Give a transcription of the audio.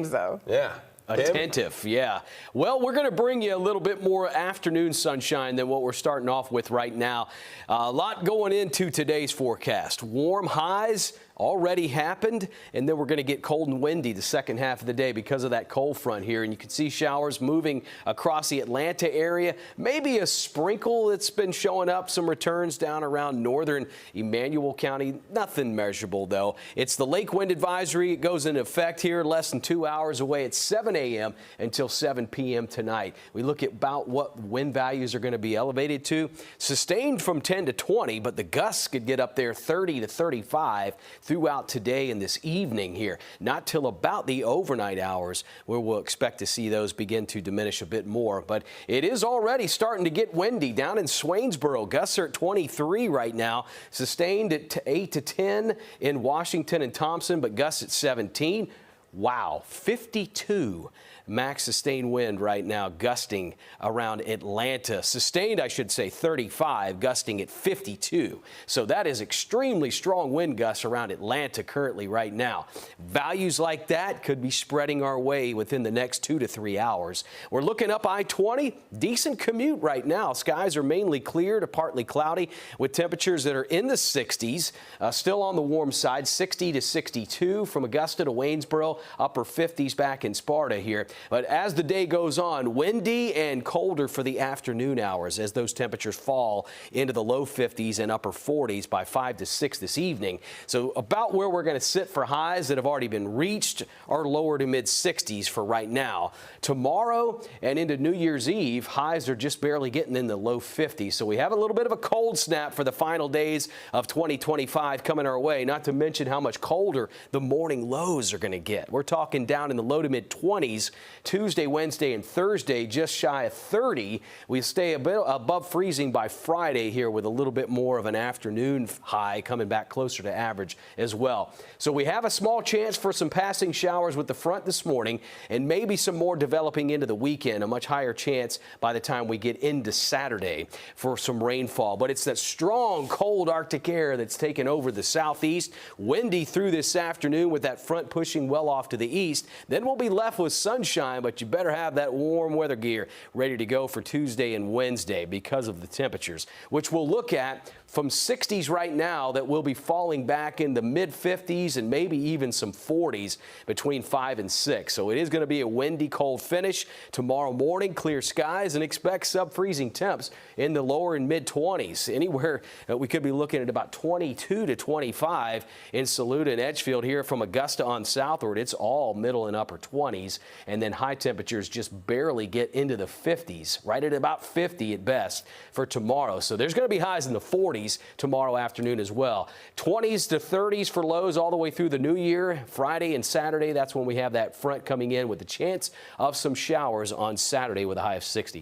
though. Yeah. Attentive, yeah. Well, we're going to bring you a little bit more afternoon sunshine than what we're starting off with right now. A lot going into today's forecast. Warm highs already happened, and then we're going to get cold and windy the second half of the day because of that cold front here. And you can see showers moving across the Atlanta area. Maybe a sprinkle that's been showing up, some returns down around northern Emmanuel County. Nothing measurable, though. It's the lake wind advisory. It goes into effect here less than 2 hours away at 7 a.m. until 7 p.m. tonight. We look at about what wind values are going to be elevated to. Sustained from 10 to 20, but the gusts could get up there 30 to 35 throughout today and this evening here. Not till about the overnight hours where we'll expect to see those begin to diminish a bit more. But it is already starting to get windy down in Swainsboro. Gusts are at 23 right now, sustained at 8 to 10 in Washington and Thompson, but gusts at 17. Wow, 52 max sustained wind right now, gusting around Atlanta. Sustained, I should say, 35, gusting at 52. So that is extremely strong wind gusts around Atlanta currently right now. Values like that could be spreading our way within the next 2 to 3 hours. We're looking up I-20, decent commute right now. Skies are mainly clear to partly cloudy with temperatures that are in the 60s, still on the warm side, 60 to 62 from Augusta to Waynesboro, upper 50s back in Sparta here. But as the day goes on, windy and colder for the afternoon hours as those temperatures fall into the low 50s and upper 40s by 5 to 6 this evening. So about where we're going to sit for highs that have already been reached are lower to mid 60s for right now. Tomorrow and into New Year's Eve, highs are just barely getting in the low 50s. So we have a little bit of a cold snap for the final days of 2025 coming our way, not to mention how much colder the morning lows are going to get. We're talking down in the low to mid 20s Tuesday, Wednesday, and Thursday, just shy of 30. We stay a bit above freezing by Friday here with a little bit more of an afternoon high coming back closer to average as well. So we have a small chance for some passing showers with the front this morning and maybe some more developing into the weekend, a much higher chance by the time we get into Saturday for some rainfall. But it's that strong, cold Arctic air that's taken over the southeast. Windy through this afternoon with that front pushing well off to the east. Then we'll be left with sunshine, but you better have that warm weather gear ready to go for Tuesday and Wednesday because of the temperatures, which we'll look at from 60s right now that will be falling back in the mid 50s and maybe even some 40s between 5 and 6. So it is going to be a windy, cold finish tomorrow morning. Clear skies, and expect sub-freezing temps in the lower and mid 20s. Anywhere we could be looking at about 22 to 25 in Saluda and Edgefield here from Augusta on southward. It's all middle and upper 20s, and then high temperatures just barely get into the 50s, right at about 50 at best for tomorrow. So there's going to be highs in the 40s tomorrow afternoon as well. 20s to 30s for lows all the way through the new year. Friday and Saturday, that's when we have that front coming in with the chance of some showers on Saturday with a high of 60.